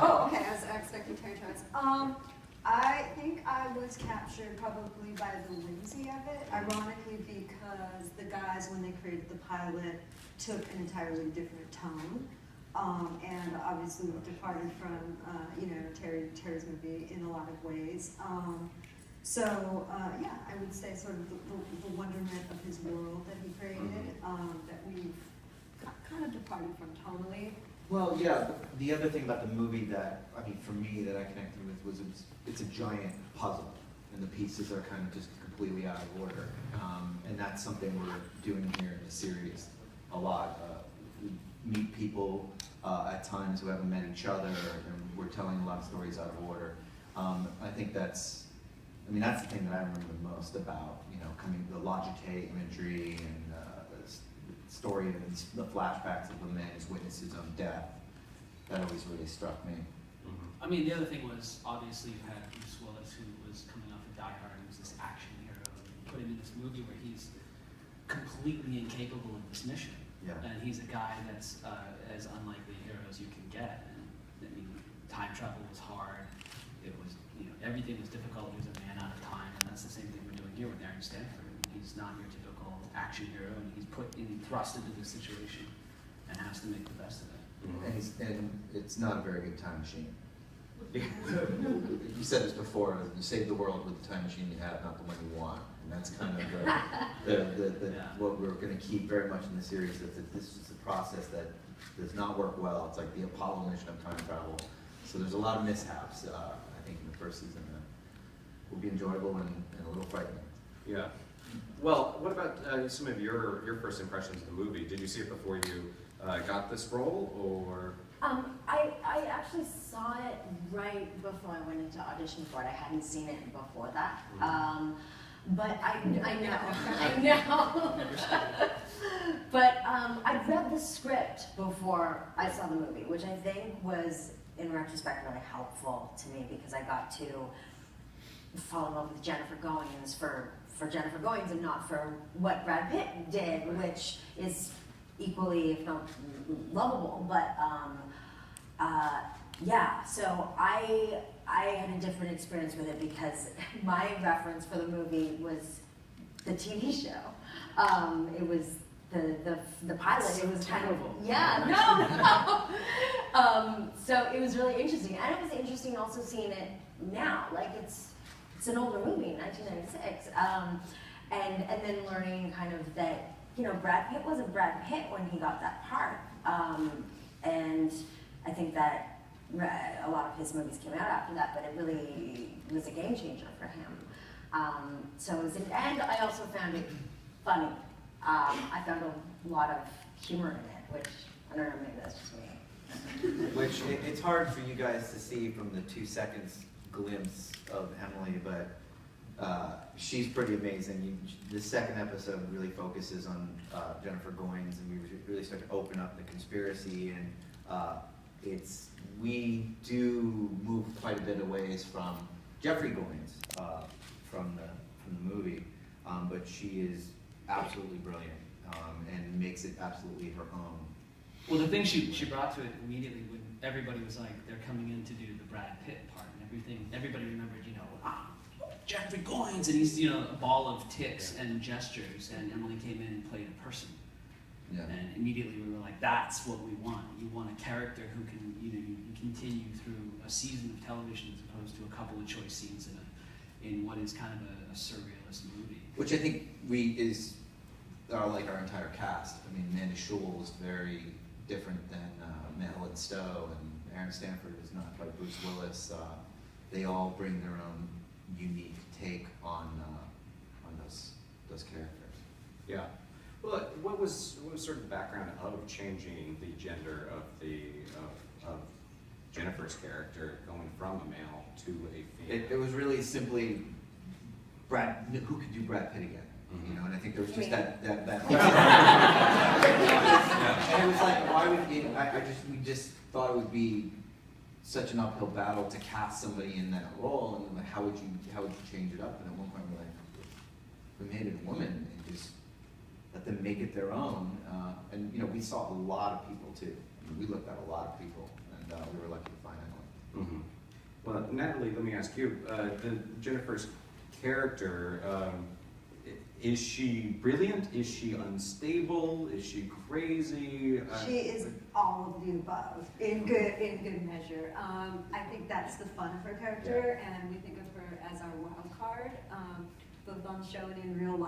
Oh, okay, I was expecting Terry Jones. I think I was captured probably by the whimsy of it, ironically because the guys, when they created the pilot, took an entirely different tone. And obviously we've departed from, Terry's movie in a lot of ways. Yeah, I would say sort of the wonderment of his world that he created, that we've kind of departed from tonally. Well, yeah, the other thing about the movie that, I mean, for me, that I connected with was it's a giant puzzle, and the pieces are kind of just completely out of order. And that's something we're doing here in the series a lot. We meet people at times who haven't met each other, and we're telling a lot of stories out of order. I think that's the thing that I remember the most about, the Logitech imagery and the story and the flashbacks of the man who's witnessed his own death. That always really struck me. I mean, the other thing was, obviously, you had Bruce Willis, who was coming off of Die Hard and was this action hero. And put him in this movie where he's completely incapable of this mission. Yeah. And he's a guy that's as unlikely a hero as you can get. And I mean, time travel was hard. It was, everything was difficult. He was a man out of time, and that's the same thing we're doing here with Aaron Stanford. He's not your typical action hero, and he's thrust into this situation and has to make the best of it. And it's not a very good time machine. You said this before, you save the world with the time machine you have, not the one you want. And that's kind of what we're going to keep very much in the series, that this is a process that does not work well. It's like the Apollo mission of time travel. So there's a lot of mishaps, I think, in the first season that will be enjoyable and a little frightening. Yeah. Well, what about some of your first impressions of the movie? Did you see it before you got this role, or? I actually saw it right before I went into audition for it. I hadn't seen it before that. But I know. But I'd read the script before I saw the movie, which I think was, in retrospect, really helpful to me because I got to fall in love with Jennifer Goins for Jennifer Goins and not for what Brad Pitt did, which is equally, if not lovable. But yeah, so I had a different experience with it because my reference for the movie was the TV show. It was the pilot. It was kind of so it was really interesting, and it was interesting also seeing it now. Like it's an older movie, 1996, and then learning kind of that Brad Pitt wasn't Brad Pitt when he got that part, and I think that a lot of his movies came out after that, but it really was a game changer for him. So it was, and I also found it funny. I found a lot of humor in it, which I don't know, maybe that's just me. Which it's hard for you guys to see from the 2 seconds glimpse of Emily, but she's pretty amazing. The second episode really focuses on Jennifer Goins, and we really start to open up the conspiracy, and we do move quite a bit of ways from Jeffrey Goins from the movie, but she is absolutely brilliant and makes it absolutely her own. Well, the thing she brought to it immediately when everybody was like, they're coming in to do the Brad Pitt part and everything, everybody remembered, Jeffrey Goins, and he's, a ball of tics and gestures, and Emily came in and played a person. Yeah. And immediately we were like, that's what we want. You want a character who can, you continue through a season of television as opposed to a couple of choice scenes in what is kind of a surrealist movie. Which I think like our entire cast. I mean, Amanda Schull is very different than Madeline Stowe, and Aaron Stanford is not quite Bruce Willis. They all bring their own unique take on those characters. Yeah. Well, what was sort of the background of changing the gender of Jennifer's character, going from a male to a female? It was really simply who could do Brad Pitt again? And I think there was just that. And it was like, why would we just thought it would be such an uphill battle to cast somebody in that role, and like, how would you change it up? And at one point we're like, we made it a woman and just let them make it their own. And we saw a lot of people too. I mean, we looked at a lot of people, and we were lucky to find Emily. Natalie, let me ask you, Jennifer's character, is she brilliant? Is she unstable? Is she crazy? She is all of the above, in good measure. I think that's the fun of her character, and we think of her as our wild card, both on show and in real life.